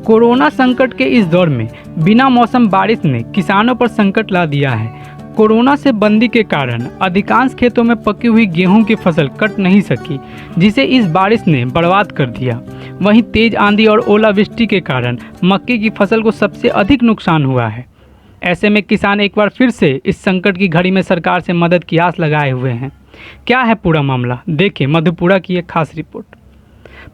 Corona संकट के इस दौर में बिना मौसम बारिश ने किसानों पर संकट ला दिया है। कोरोना से बंदी के कारण अधिकांश खेतों में पकी हुई गेहूं की फसल कट नहीं सकी, जिसे इस बारिश ने बर्बाद कर दिया। वहीं तेज आंधी और ओलावृष्टि के कारण मक्के की फसल को सबसे अधिक नुकसान हुआ है। ऐसे में किसान एक बार फिर से इस संकट की घड़ी में सरकार से मदद की आस लगाए हुए हैं। क्या है पूरा मामला, देखिए मधेपुरा की एक खास रिपोर्ट।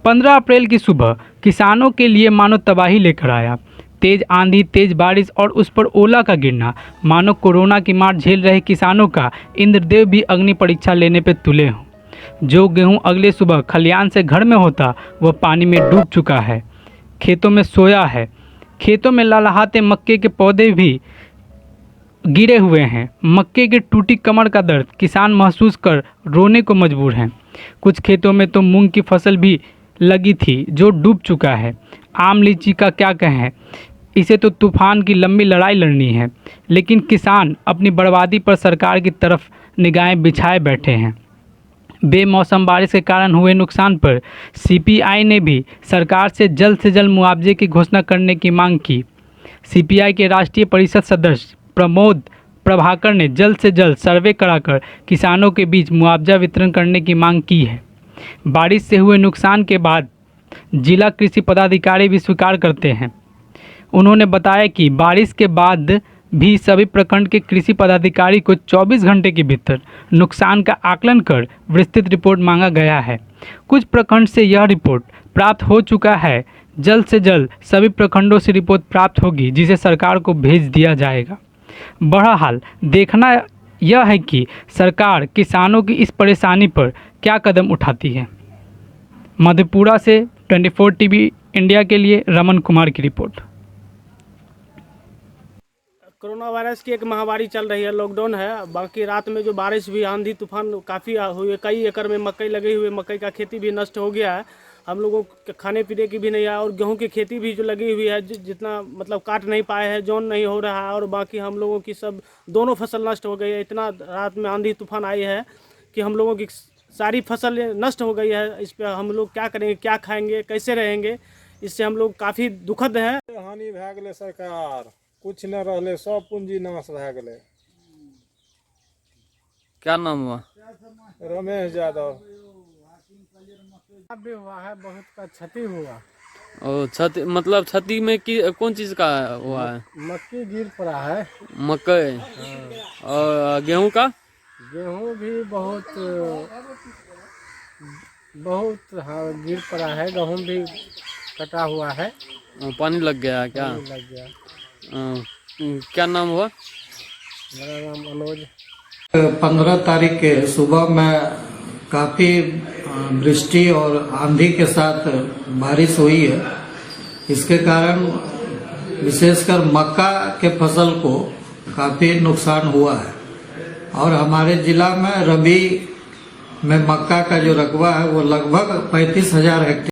15 अप्रैल की सुबह किसानों के लिए मानो तबाही लेकर आया। तेज आंधी, तेज बारिश और उस पर ओला का गिरना मानो कोरोना की मार झेल रहे किसानों का इंद्रदेव भी अग्नि परीक्षा लेने पे तुले हों। जो गेहूं अगले सुबह खलियान से घर में होता वह पानी में डूब चुका है, खेतों में सोया है। खेतों में लहलहाते मक्के के पौधे भी गिरे हुए हैं। मक्के की टूटी कमर का दर्द किसान महसूस कर रोने को मजबूर हैं। कुछ खेतों में तो मूंग की फसल भी लगी थी जो डूब चुका है। आम लीची का क्या कहें, इसे तो तूफान की लंबी लड़ाई लड़नी है, लेकिन किसान अपनी बर्बादी पर सरकार की तरफ निगाहें बिछाए बैठे हैं। बेमौसम बारिश के कारण हुए नुकसान पर सीपीआई ने भी सरकार से जल्द मुआवजे की घोषणा करने की मांग की। सीपीआई के राष्ट्रीय परिषद सदस्य प्रमोद प्रभाकर ने जल्द से जल्द सर्वे कराकर किसानों के बीच मुआवजा वितरण करने की मांग की है। बारिश से हुए नुकसान के बाद जिला कृषि पदाधिकारी भी स्वीकार करते हैं। उन्होंने बताया कि बारिश के बाद भी सभी प्रखंड के कृषि पदाधिकारी को 24 घंटे के भीतर नुकसान का आकलन कर विस्तृत रिपोर्ट मांगा गया है। कुछ प्रखंड से यह रिपोर्ट प्राप्त हो चुका है। जल्द से जल्द सभी प्रखंडों से रिपोर्ट प्राप्त होगी, जिसे सरकार को भेज दिया जाएगा। बहरहाल देखना यह है कि सरकार किसानों की इस परेशानी पर क्या कदम उठाती है। मधेपुरा से 24 टीवी इंडिया के लिए रमन कुमार की रिपोर्ट। कोरोना वायरस की एक महामारी चल रही है, लॉकडाउन है। बाकी रात में जो बारिश हुई, आंधी तूफान काफ़ी हुई, कई एकड़ में मकई लगी हुई, मकई का खेती भी नष्ट हो गया है। हम लोगों के खाने पीने की भी नहीं है, और गेहूं की खेती भी जो लगी हुई है जितना मतलब काट नहीं पाए हैं, जौन नहीं हो रहा है, और बाकी हम लोगों की सब दोनों फसल नष्ट हो गई है। इतना रात में आंधी तूफान आई है कि हम लोगों की सारी फसल नष्ट हो गई है। इस पर हम लोग क्या करेंगे, क्या खाएंगे, कैसे रहेंगे, इससे हम लोग काफ़ी दुखद है। हानि भए गेलै, सरकार कुछ न रहले, सब पूंजी नाश भए गेलै। क्या नाम हुआ? रमेश यादव। भी हुआ है, बहुत का क्षति हुआ। और क्षति मतलब क्षति में कौन चीज का हुआ है? मक्की गिर पड़ा है। मकई और गेहूं का? गेहूं भी बहुत गिर पड़ा है। गेहूं भी कटा हुआ है। पानी लग गया है क्या? लग गया। क्या नाम हुआ? मेरा नाम मनोज। 15 तारीख के सुबह में काफ़ी वृष्टि और आंधी के साथ बारिश हुई है। इसके कारण विशेषकर मक्का के फसल को काफ़ी नुकसान हुआ है, और हमारे जिला में रबी में मक्का का जो रकबा है वो लगभग 35,000 हेक्टेयर